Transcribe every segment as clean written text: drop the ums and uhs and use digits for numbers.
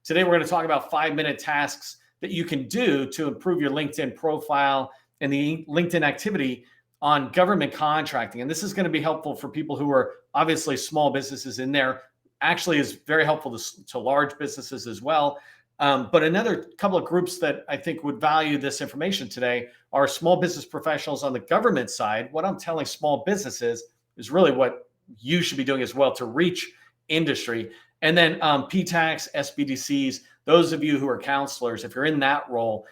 Today, we're going to talk about 5-minute tasks that you can do to improve your LinkedIn profile and the LinkedIn activity on government contracting. And this is going to be helpful for people who are obviously small businesses in there. Actually is very helpful to large businesses as well. But another couple of groups that I think would value this information today are small business professionals on the government side. What I'm telling small businesses is really what you should be doing as well to reach industry. And then PTACs, SBDCs, those of you who are counselors, if you're in that role,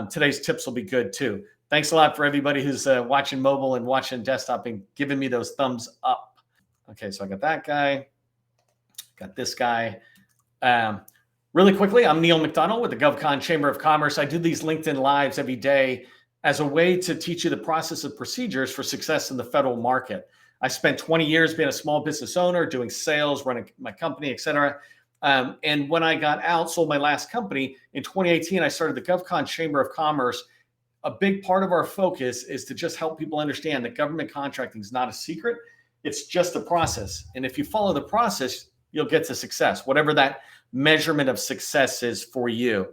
today's tips will be good too. Thanks a lot for everybody who's watching mobile and watching desktop and giving me those thumbs up. Okay, so I got that guy, got this guy. Really quickly, I'm Neil McDonnell with the GovCon Chamber of Commerce. I do these LinkedIn Lives every day as a way to teach you the process of procedures for success in the federal market. I spent 20 years being a small business owner, doing sales, running my company, et cetera. And when I got out, sold my last company, in 2018, I started the GovCon Chamber of Commerce. A big part of our focus is to just help people understand that government contracting is not a secret. It's just a process. And if you follow the process, you'll get to success, whatever that measurement of success is for you.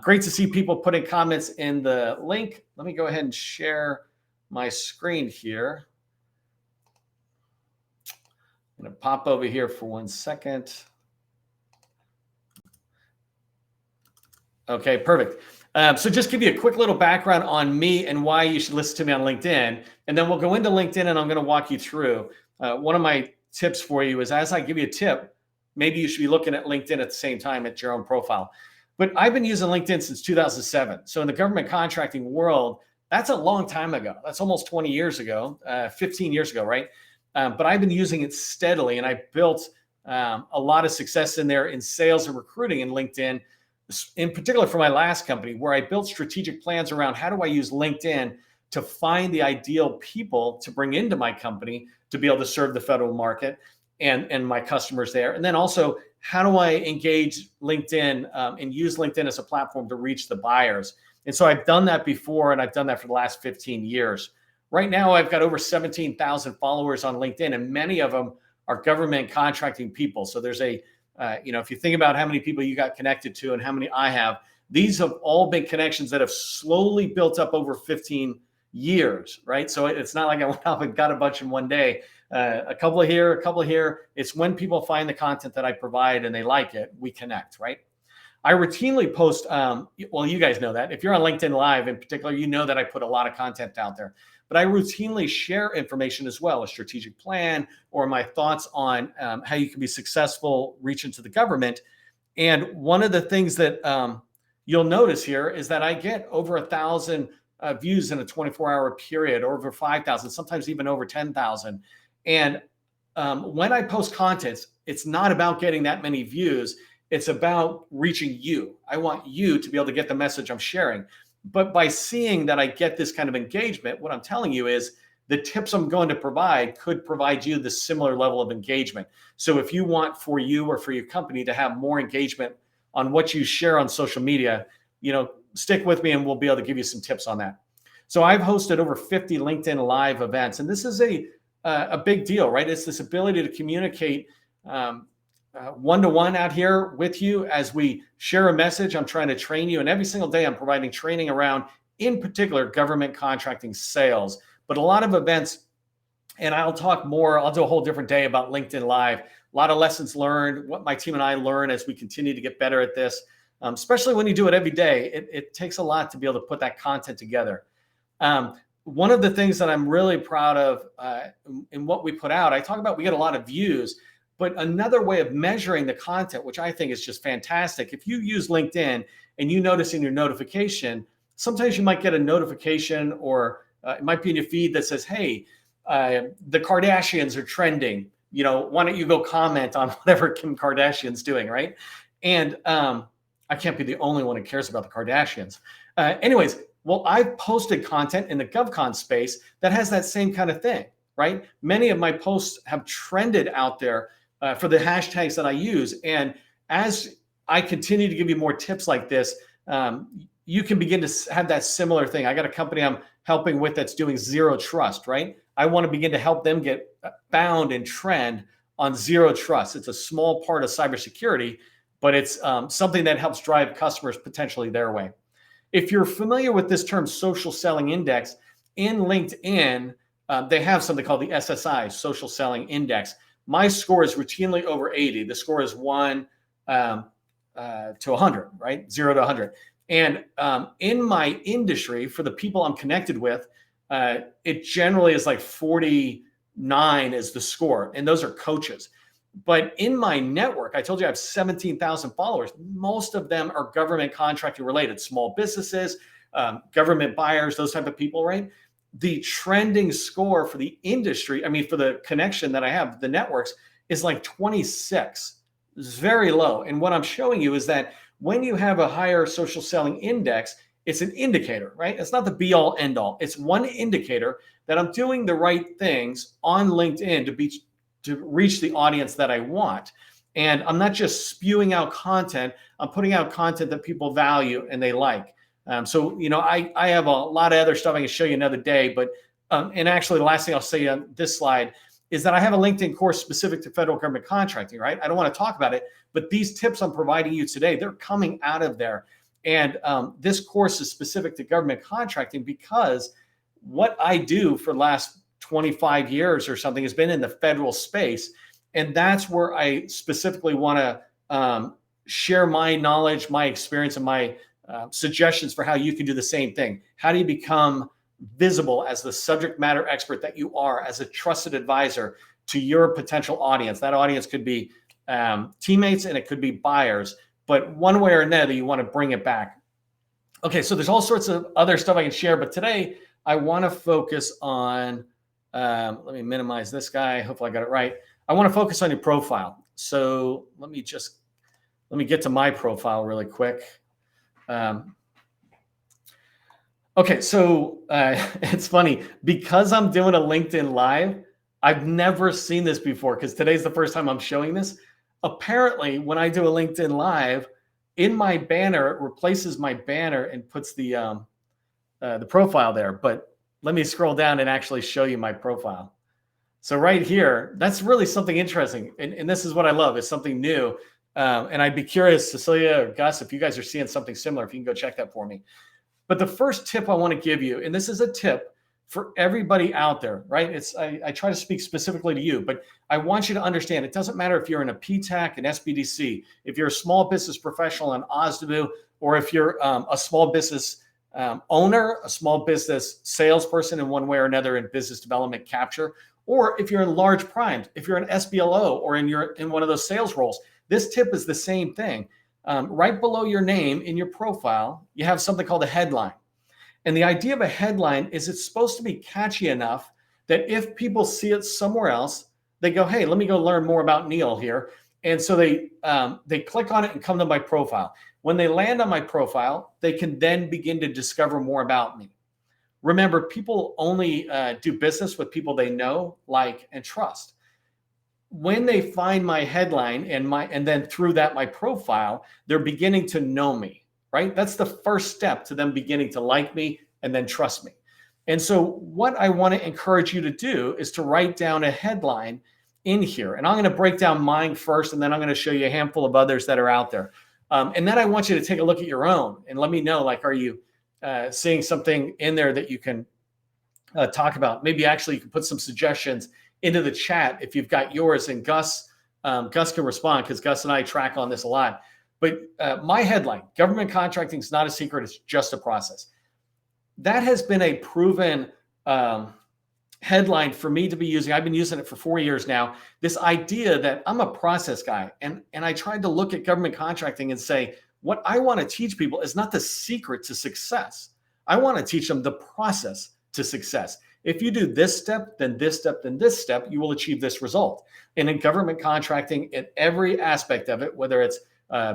Great to see people putting comments in the link. Let me go ahead and share my screen here. I'm going to pop over here for 1 second. Okay, perfect. So just give you a quick little background on me and why you should listen to me on LinkedIn. And then we'll go into LinkedIn and I'm going to walk you through. One of my tips for you is as I give you a tip, maybe you should be looking at LinkedIn at the same time at your own profile. But I've been using LinkedIn since 2007. So in the government contracting world, that's a long time ago. That's almost 20 years ago, 15 years ago, right? But I've been using it steadily, and I built a lot of success in there in sales and recruiting in LinkedIn, in particular for my last company, where I built strategic plans around how do I use LinkedIn to find the ideal people to bring into my company to be able to serve the federal market and my customers there. And then also, how do I engage LinkedIn and use LinkedIn as a platform to reach the buyers? And so I've done that before, and I've done that for the last 15 years. Right now, I've got over 17,000 followers on LinkedIn, and many of them are government contracting people. So there's a, if you think about how many people you got connected to and how many I have, these have all been connections that have slowly built up over 15 years, right? So it's not like I went up and got a bunch in one day. A couple here, a couple here. It's when people find the content that I provide and they like it, we connect, right? I routinely post, well, you guys know that. If you're on LinkedIn Live in particular, you know that I put a lot of content out there. But I routinely share information as well, a strategic plan or my thoughts on how you can be successful reaching to the government. And one of the things that you'll notice here is that I get over 1,000 views in a 24-hour period, or over 5,000, sometimes even over 10,000. And when I post content, it's not about getting that many views. It's about reaching you. I want you to be able to get the message I'm sharing. But by seeing that I get this kind of engagement, what I'm telling you is the tips I'm going to provide could provide you the similar level of engagement. So if you want for you or for your company to have more engagement on what you share on social media, stick with me and we'll be able to give you some tips on that. So I've hosted over 50 LinkedIn Live events, and this is a big deal, right? It's this ability to communicate one-to-one out here with you as we share a message. I'm trying to train you, and every single day I'm providing training around, in particular, government contracting sales, but a lot of events. And I'll talk more. I'll do a whole different day about LinkedIn Live. A lot of lessons learned, what my team and I learn as we continue to get better at this, especially when you do it every day. It takes a lot to be able to put that content together. One of the things that I'm really proud of in what we put out, I talk about we get a lot of views, but another way of measuring the content, which I think is just fantastic, if you use LinkedIn and you notice in your notification, sometimes you might get a notification or it might be in your feed that says, hey, the Kardashians are trending. Why don't you go comment on whatever Kim Kardashian's doing, right? And I can't be the only one who cares about the Kardashians. Anyways, well, I've posted content in the GovCon space that has that same kind of thing, right? Many of my posts have trended out there for the hashtags that I use. And as I continue to give you more tips like this, you can begin to have that similar thing. I got a company I'm helping with that's doing zero trust, right? I want to begin to help them get found and trend on zero trust. It's a small part of cybersecurity, but it's something that helps drive customers potentially their way. If you're familiar with this term, social selling index, in LinkedIn, they have something called the SSI, Social Selling Index. My score is routinely over 80. The score is 1 to 100, right? 0 to 100. And in my industry, for the people I'm connected with, it generally is like 49 is the score, and those are coaches. But in my network, I told you I have 17,000 followers. Most of them are government contracting related, small businesses, government buyers, those type of people, right? The trending score for the industry, I mean, for the connection that I have, the networks, is like 26. It's very low. And what I'm showing you is that when you have a higher social selling index, it's an indicator, right? It's not the be all end all. It's one indicator that I'm doing the right things on LinkedIn to reach the audience that I want. And I'm not just spewing out content. I'm putting out content that people value and they like. So, I have a lot of other stuff I can show you another day, but, and actually the last thing I'll say on this slide is that I have a LinkedIn course specific to federal government contracting, right? I don't want to talk about it, but these tips I'm providing you today, they're coming out of there. And this course is specific to government contracting because what I do for the last 25 years or something has been in the federal space. And that's where I specifically want to share my knowledge, my experience, and my suggestions for how you can do the same thing. How do you become visible as the subject matter expert that you are, as a trusted advisor to your potential audience? That audience could be teammates and it could be buyers, but one way or another, you want to bring it back. Okay, so there's all sorts of other stuff I can share, but today I want to focus on, let me minimize this guy. Hopefully I got it right. I want to focus on your profile. So let me get to my profile really quick. Okay, so it's funny because I'm doing a LinkedIn Live. I've never seen this before because today's the first time I'm showing this. Apparently, when I do a LinkedIn Live, in my banner, it replaces my banner and puts the profile there. But let me scroll down and actually show you my profile. So right here, that's really something interesting. And this is what I love. It's something new. And I'd be curious, Cecilia or Gus, if you guys are seeing something similar, if you can go check that for me. But the first tip I want to give you, and this is a tip for everybody out there, right? I try to speak specifically to you, but I want you to understand it doesn't matter if you're in a PTAC, an SBDC, if you're a small business professional in OSDBU, or if you're a small business owner, a small business salesperson in one way or another in business development capture, or if you're in large primes, if you're an SBLO or in one of those sales roles. This tip is the same thing. Right below your name in your profile, you have something called a headline. And the idea of a headline is it's supposed to be catchy enough that if people see it somewhere else, they go, hey, let me go learn more about Neil here. And so they click on it and come to my profile. When they land on my profile, they can then begin to discover more about me. Remember, people only do business with people they know, like, and trust. When they find my headline and then through that my profile, they're beginning to know me, right? That's the first step to them beginning to like me and then trust me. And so what I want to encourage you to do is to write down a headline in here. And I'm going to break down mine first, and then I'm going to show you a handful of others that are out there. And then I want you to take a look at your own and let me know, like, are you seeing something in there that you can talk about? Maybe actually you can put some suggestions into the chat if you've got yours, and Gus can respond because Gus and I track on this a lot. But my headline, government contracting is not a secret, it's just a process. That has been a proven headline for me to be using. I've been using it for 4 years now. This idea that I'm a process guy, and I tried to look at government contracting and say, what I want to teach people is not the secret to success. I want to teach them the process to success. If you do this step, then this step, then this step, you will achieve this result. And in government contracting, in every aspect of it, whether it's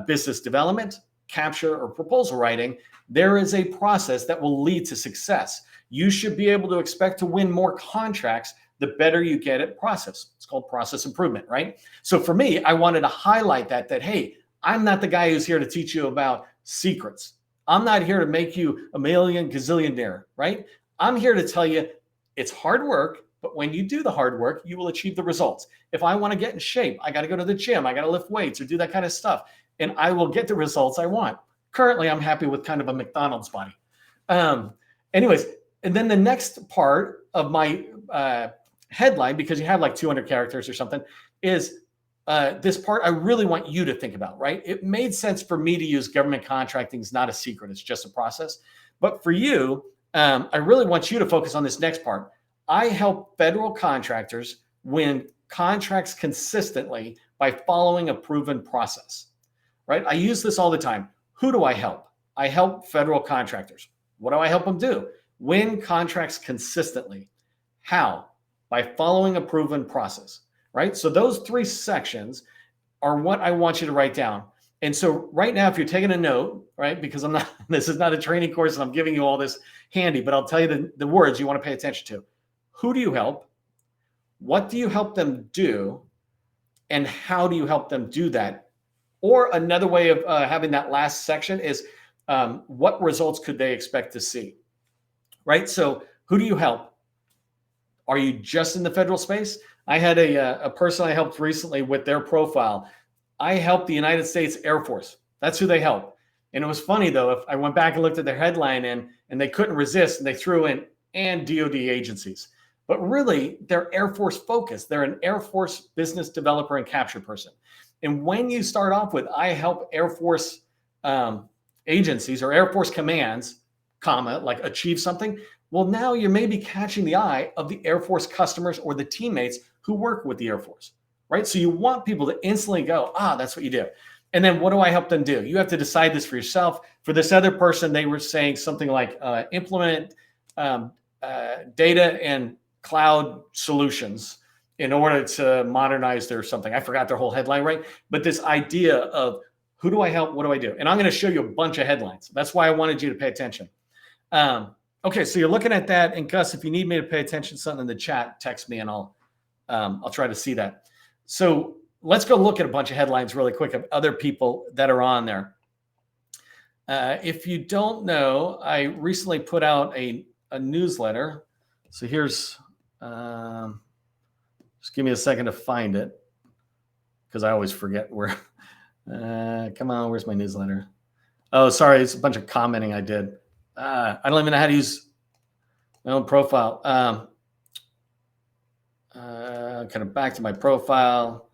business development, capture, or proposal writing, there is a process that will lead to success. You should be able to expect to win more contracts the better you get at process. It's called process improvement, right? So for me, I wanted to highlight that, hey, I'm not the guy who's here to teach you about secrets. I'm not here to make you a million gazillionaire, right? I'm here to tell you it's hard work, but when you do the hard work, you will achieve the results. If I want to get in shape, I got to go to the gym, I got to lift weights or do that kind of stuff. and I will get the results I want. Currently, I'm happy with kind of a McDonald's body. Anyways, and then the next part of my headline, because you have like 200 characters or something, is this part I really want you to think about, right? It made sense for me to use government contracting is not a secret, it's just a process. But for you, I really want you to focus on this next part. I help federal contractors win contracts consistently by following a proven process, right? I use this all the time. Who do I help? I help federal contractors. What do I help them do? Win contracts consistently. How? By following a proven process, right? So those three sections are what I want you to write down. And so right now, if you're taking a note, right, because this is not a training course and I'm giving you all this handy, but I'll tell you the words you want to pay attention to. Who do you help? What do you help them do? And how do you help them do that? Or another way of having that last section is what results could they expect to see, right? So who do you help? Are you just in the federal space? I had a person I helped recently with their profile. I helped the United States Air Force. That's who they help. And it was funny though, if I went back and looked at their headline and they couldn't resist and they threw in and DoD agencies. But really, they're Air Force focused. They're an Air Force business developer and capture person. And when you start off with, I help Air Force agencies or Air Force commands, comma, like achieve something, well, now you're maybe catching the eye of the Air Force customers or the teammates who work with the Air Force, right? So you want people to instantly go, that's what you do. And then what do I help them do? You have to decide this for yourself. For this other person, they were saying something like implement data and cloud solutions in order to modernize their something. I forgot their whole headline, right? But this idea of who do I help? What do I do? And I'm going to show you a bunch of headlines. That's why I wanted you to pay attention. Okay, so you're looking at that. And Gus, if you need me to pay attention to something in the chat, text me and I'll try to see that. So let's go look at a bunch of headlines really quick of other people that are on there. If you don't know, I recently put out a newsletter. So here's, just give me a second to find it because I always forget where. Come on, where's my newsletter? Oh, sorry, it's a bunch of commenting I did. I don't even know how to use my own profile. Kind of back to my profile.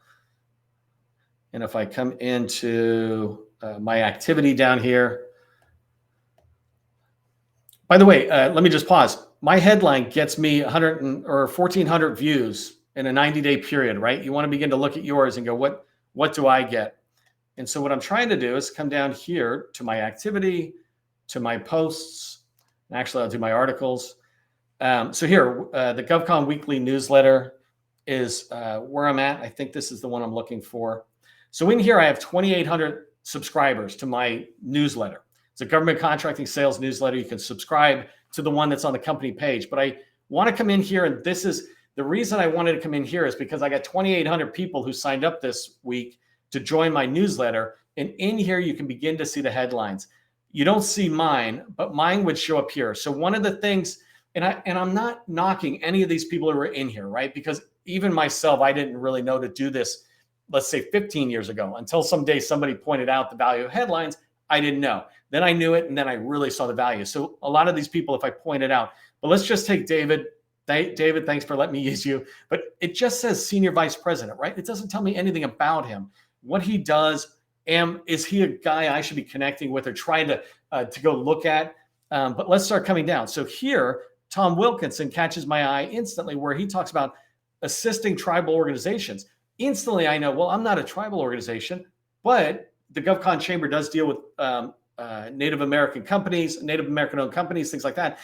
And if I come into my activity down here. By the way, let me just pause. My headline gets me 100 or 1,400 views in a 90-day period, right? You want to begin to look at yours and go, what do I get? And so what I'm trying to do is come down here to my activity, to my posts. And actually, I'll do my articles. So here, the GovCon weekly newsletter is where I'm at. I think this is the one I'm looking for. So in here, I have 2,800 subscribers to my newsletter. It's a government contracting sales newsletter. You can subscribe to the one that's on the company page. But I want to come in here, and this is the reason I wanted to come in here is because I got 2,800 people who signed up this week to join my newsletter. And in here, you can begin to see the headlines. You don't see mine, but mine would show up here. So one of the things, and I'm not knocking any of these people who are in here, right? Because even myself, I didn't really know to do this, let's say 15 years ago, until someday somebody pointed out the value of headlines. I didn't know. Then I knew it, and then I really saw the value. So a lot of these people, if I point it out, but let's just take David. David, thanks for letting me use you. But it just says senior vice president, right? It doesn't tell me anything about him, what he does. Is he a guy I should be connecting with or trying to go look at? But let's start coming down. So here, Tom Wilkinson catches my eye instantly where he talks about assisting tribal organizations. Instantly, I know, well, I'm not a tribal organization, but the GovCon Chamber does deal with Native American companies, Native American-owned companies, things like that.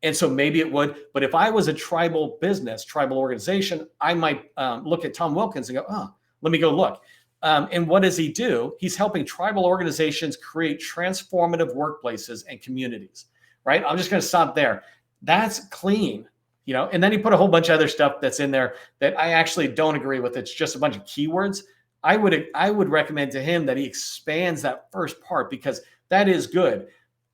And so maybe it would. But if I was a tribal business, tribal organization, I might look at Tom Wilkins and go, let me go look. And what does he do? He's helping tribal organizations create transformative workplaces and communities, right? I'm just going to stop there. That's clean, and then he put a whole bunch of other stuff that's in there that I actually don't agree with. It's just a bunch of keywords. I would recommend to him that he expands that first part because that is good.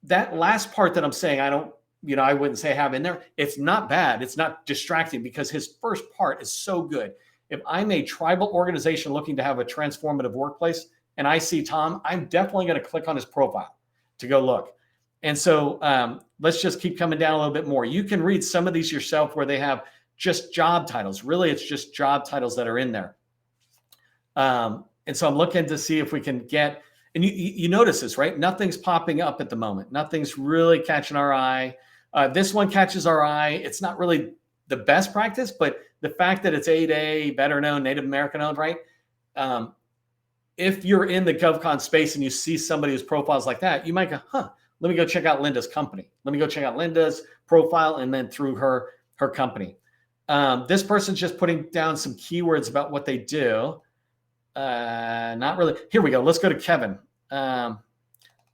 That last part that I'm saying, I wouldn't say have in there. It's not bad. It's not distracting because his first part is so good. If I'm a tribal organization looking to have a transformative workplace and I see Tom, I'm definitely going to click on his profile to go look. And so let's just keep coming down a little bit more. You can read some of these yourself where they have just job titles. Really, it's just job titles that are in there. And so I'm looking to see if we can get, and you notice this, right? Nothing's popping up at the moment. Nothing's really catching our eye. This one catches our eye. It's not really the best practice, but the fact that it's 8A, veteran owned, Native American owned, right? If you're in the GovCon space and you see somebody whose profile is like that, you might go, let me go check out Linda's company. Let me go check out Linda's profile and then through her company. This person's just putting down some keywords about what they do. Not really. Here we go. Let's go to Kevin. Let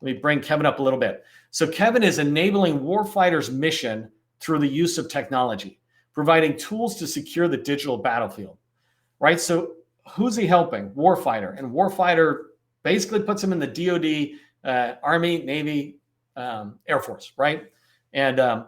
me bring Kevin up a little bit. So Kevin is enabling warfighters' mission through the use of technology, providing tools to secure the digital battlefield, right? So who's he helping? Warfighter. And warfighter basically puts him in the DoD, Army, Navy, Air Force, right? And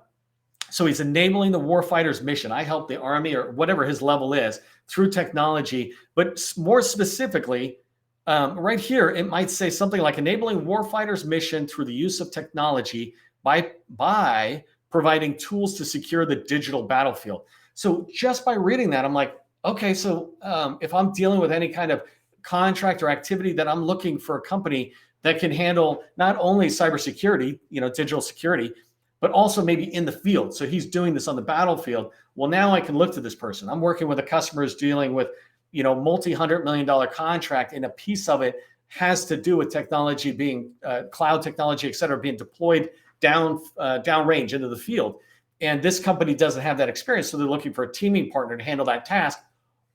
so he's enabling the warfighter's mission. I help the Army or whatever his level is through technology, but more specifically, right here, it might say something like enabling warfighters' mission through the use of technology by providing tools to secure the digital battlefield. So just by reading that, I'm like, okay, so if I'm dealing with any kind of contract or activity that I'm looking for a company that can handle not only cybersecurity, digital security, but also maybe in the field. So he's doing this on the battlefield. Well, now I can look to this person. I'm working with a customer who's dealing with, multi-$100 million contract, and a piece of it has to do with technology being cloud technology, et cetera, being deployed downrange into the field. And this company doesn't have that experience. So they're looking for a teaming partner to handle that task.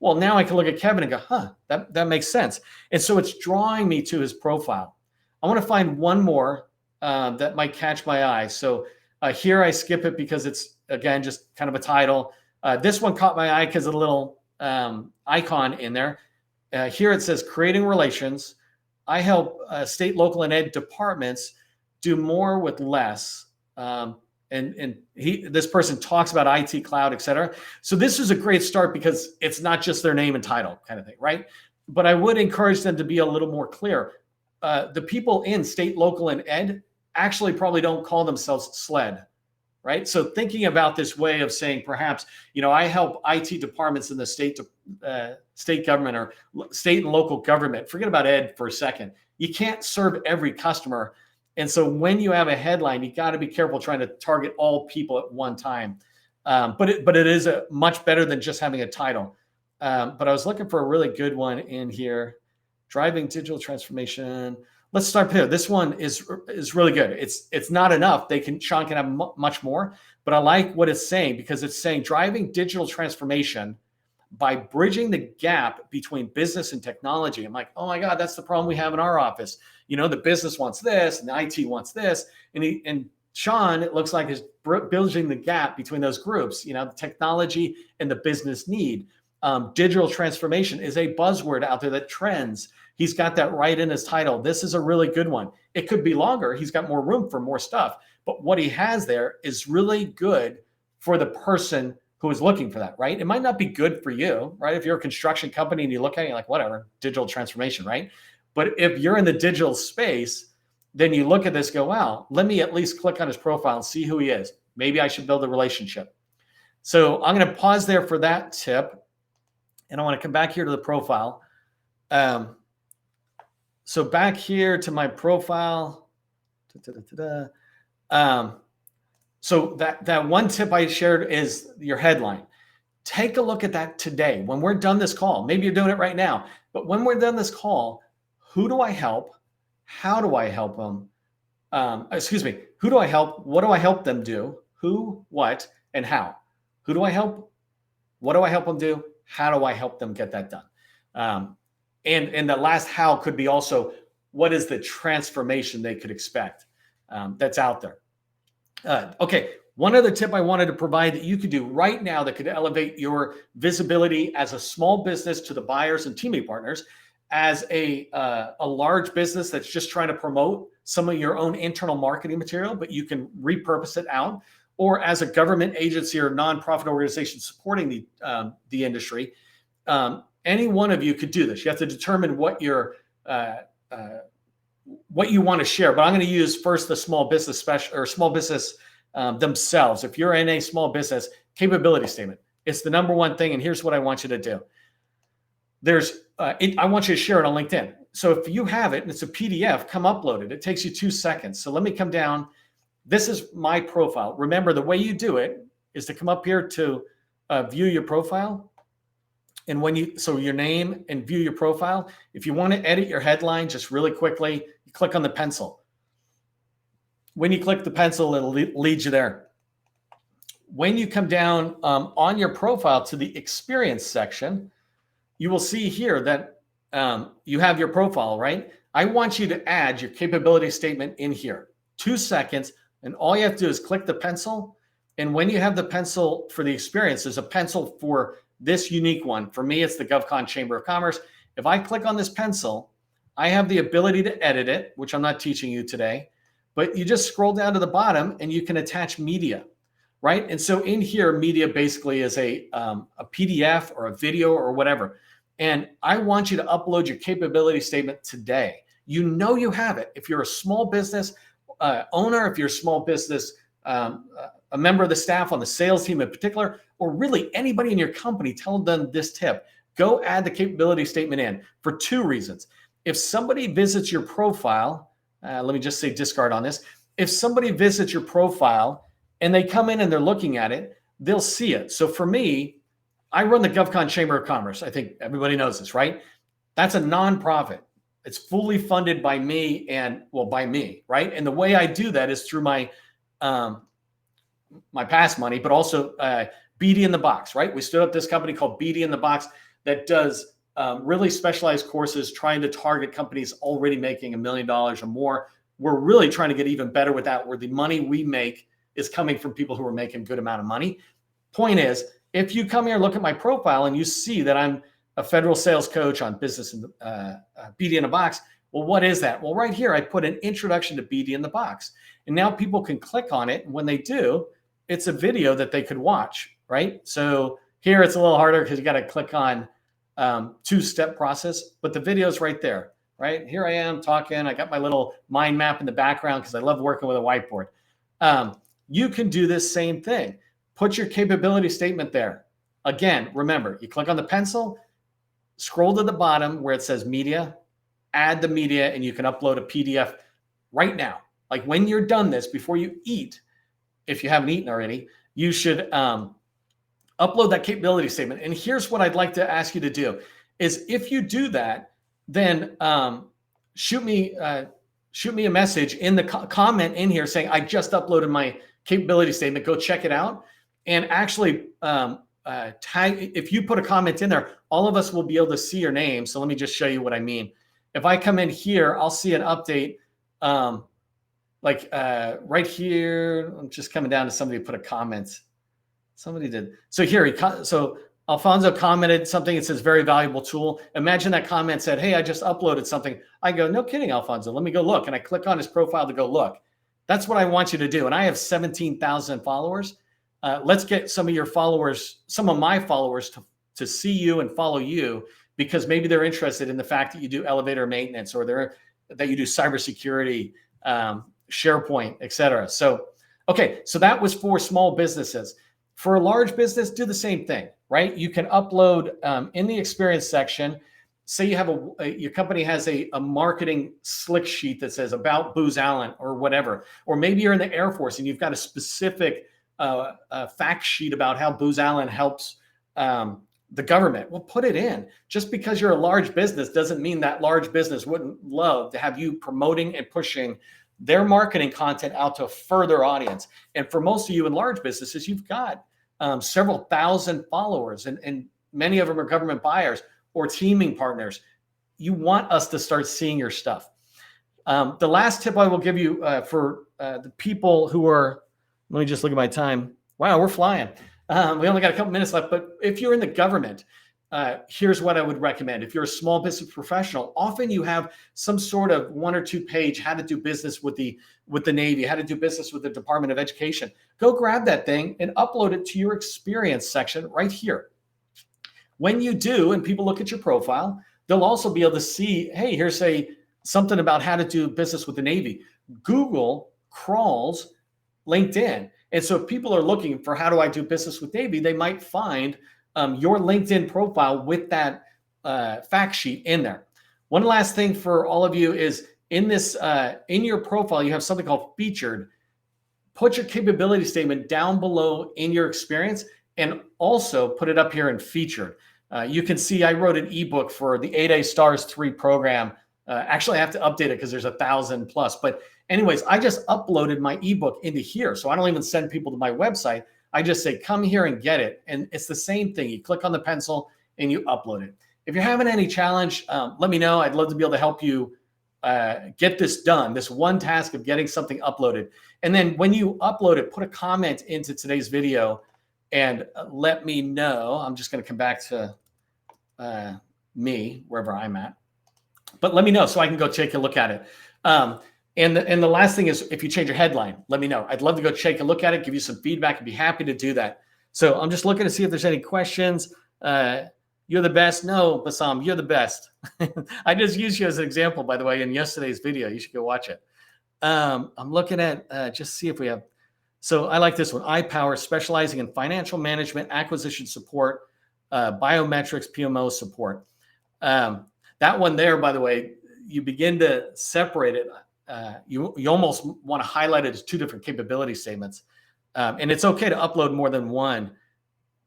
Well, now I can look at Kevin and go, that makes sense. And so it's drawing me to his profile. I want to find one more that might catch my eye. So here I skip it because it's, again, just kind of a title. This one caught my eye because of the little icon in there. Here it says creating relations. I help state, local, and ed departments do more with less. And this person talks about IT, cloud, et cetera. So this is a great start because it's not just their name and title kind of thing, right? But I would encourage them to be a little more clear. The people in state, local, and ed actually probably don't call themselves SLED, right? So thinking about this way of saying, perhaps, I help IT departments in the state government or state and local government. Forget about ed for a second. You can't serve every customer. And so when you have a headline, you got to be careful trying to target all people at one time. But it is much better than just having a title. But I was looking for a really good one in here. Driving digital transformation. Let's start here. This one is really good. It's not enough. Sean can have much more, but I like what it's saying because it's saying driving digital transformation by bridging the gap between business and technology. I'm like, oh my God, that's the problem we have in our office. The business wants this and the IT wants this. And Sean, it looks like, is bridging the gap between those groups, the technology and the business need. Digital transformation is a buzzword out there that trends. He's got that right in his title. This is a really good one. It could be longer. He's got more room for more stuff. But what he has there is really good for the person who is looking for that, right? It might not be good for you, right? If you're a construction company and you look at it, you're like, whatever, digital transformation, right? But if you're in the digital space, then you look at this, go, wow, let me at least click on his profile and see who he is. Maybe I should build a relationship. So I'm going to pause there for that tip. And I want to come back here to the profile. So back here to my profile. So that one tip I shared is your headline. Take a look at that today. When we're done this call, maybe you're doing it right now, but when we're done this call, who do I help? How do I help them? Who do I help? What do I help them do? Who, what, and how? Who do I help? What do I help them do? How do I help them get that done? And the last how could be also, what is the transformation they could expect that's out there? Okay, one other tip I wanted to provide that you could do right now that could elevate your visibility as a small business to the buyers and teaming partners, as a large business that's just trying to promote some of your own internal marketing material, but you can repurpose it out, or as a government agency or nonprofit organization supporting the industry. Any one of you could do this. You have to determine what your what you want to share, but I'm going to use first the small business special or small business themselves. If you're in a small business, capability statement, it's the number one thing. And here's what I want you to do. I want you to share it on LinkedIn. So if you have it and it's a PDF, come upload it. It takes you 2 seconds. So let me come down. This is my profile. Remember, the way you do it is to come up here to view your profile. And so your name and view your profile. If you want to edit your headline just really quickly, you click on the pencil. When you click the pencil, it'll lead you there. When you come down on your profile to the experience section, you will see here that you have your profile, right? I want you to add your capability statement in here. 2 seconds, and all you have to do is click the pencil. And when you have the pencil for the experience, there's a pencil for this unique one. For me, it's the GovCon Chamber of Commerce. If I click on this pencil, I have the ability to edit it, which I'm not teaching you today, but you just scroll down to the bottom and you can attach media, right? And so in here, media basically is a PDF or a video or whatever. And I want you to upload your capability statement today. You know you have it. If you're a small business owner, if you're a small business a member of the staff on the sales team in particular, or really anybody in your company, tell them this tip. Go add the capability statement in for 2 reasons. If somebody visits your profile, let me just say discard on this. If somebody visits your profile and they come in and they're looking at it, they'll see it. So for me, I run the GovCon Chamber of Commerce. I think everybody knows this, right? That's a nonprofit. It's fully funded by me by me, right? And the way I do that is through my past money, but also BD in the Box, right? We stood up this company called BD in the Box that does really specialized courses trying to target companies already making $1 million or more. We're really trying to get even better with that, where the money we make is coming from people who are making a good amount of money. Point is, if you come here and look at my profile and you see that I'm a federal sales coach on business and BD in a Box, well, what is that? Well, right here, I put an introduction to BD in the Box. And now people can click on it. And when they do, it's a video that they could watch, right? So here it's a little harder because you got to click on 2-step process, but the video is right there, right? Here I am talking. I got my little mind map in the background because I love working with a whiteboard. You can do this same thing. Put your capability statement there. Again, remember, you click on the pencil, scroll to the bottom where it says media, add the media, and you can upload a PDF right now. Like when you're done this, before you eat, if you haven't eaten already, you should upload that capability statement. And here's what I'd like to ask you to do is, if you do that, then shoot me a message in the comment in here saying, I just uploaded my capability statement. Go check it out. And actually tag, if you put a comment in there, all of us will be able to see your name. So let me just show you what I mean. If I come in here, I'll see an update right here. I'm just coming down to somebody who put a comment. Somebody did. So here, so Alfonso commented something. It says very valuable tool. Imagine that comment said, hey, I just uploaded something. I go, no kidding, Alfonso. Let me go look. And I click on his profile to go look. That's what I want you to do. And I have 17,000 followers. Let's get some of your followers, some of my followers to see you and follow you, because maybe they're interested in the fact that you do elevator maintenance, or that you do cybersecurity, SharePoint, et cetera. So, okay, so that was for small businesses. For a large business, do the same thing, right? You can upload in the experience section. Say you have your company has a marketing slick sheet that says about Booz Allen or whatever, or maybe you're in the Air Force and you've got a specific fact sheet about how Booz Allen helps the government. Well, put it in. Just because you're a large business doesn't mean that large business wouldn't love to have you promoting and pushing their marketing content out to a further audience. And for most of you in large businesses, you've got several thousand followers, and many of them are government buyers or teaming partners. You want us to start seeing your stuff. The last tip I will give you for the people who are, let me just look at my time. Wow, we're flying. We only got a couple minutes left, but if you're in the government, here's what I would recommend. If you're a small business professional, often you have some sort of 1 or 2 page how to do business with the Navy, how to do business with the Department of Education. Go grab that thing and upload it to your experience section right here. When you do, and people look at your profile, they'll also be able to see, hey, here's a something about how to do business with the Navy. Google crawls LinkedIn. And so if people are looking for how do I do business with Navy, they might find your LinkedIn profile with that fact sheet in there. One last thing for all of you is in this, in your profile, you have something called featured. Put your capability statement down below in your experience and also put it up here in featured. You can see I wrote an ebook for the 8A Stars 3 program. Actually, I have to update it because there's 1,000 plus. But anyways, I just uploaded my ebook into here. So I don't even send people to my website. I just say, come here and get it. And it's the same thing. You click on the pencil and you upload it. If you're having any challenge, let me know. I'd love to be able to help you get this done, this one task of getting something uploaded. And then when you upload it, put a comment into today's video and let me know. I'm just going to come back to me, wherever I'm at. But let me know so I can go take a look at it. And the last thing is, if you change your headline, let me know. I'd love to go take a look at it, give you some feedback. I'd be happy to do that. So I'm just looking to see if there's any questions. You're the best. No, Bassam, you're the best. I just used you as an example, by the way, in yesterday's video. You should go watch it. I'm looking at just see if we have. So I like this one. iPower, specializing in financial management, acquisition support, biometrics, PMO support. That one there, by the way, you begin to separate it. You almost want to highlight it as two different capability statements. And it's okay to upload more than one.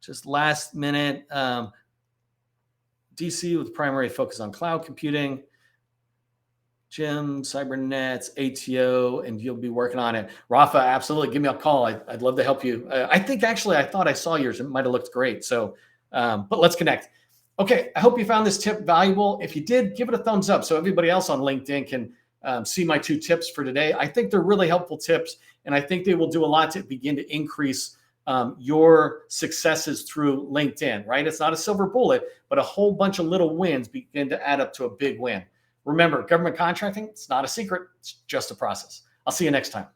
Just last minute, DC with primary focus on cloud computing, Jim, cybernets, ATO, and you'll be working on it. Rafa, absolutely. Give me a call. I'd love to help you. I think actually I thought I saw yours. It might've looked great. So, but let's connect. Okay, I hope you found this tip valuable. If you did, give it a thumbs up so everybody else on LinkedIn can see my 2 tips for today. I think they're really helpful tips, and I think they will do a lot to begin to increase your successes through LinkedIn, right? It's not a silver bullet, but a whole bunch of little wins begin to add up to a big win. Remember, government contracting, it's not a secret. It's just a process. I'll see you next time.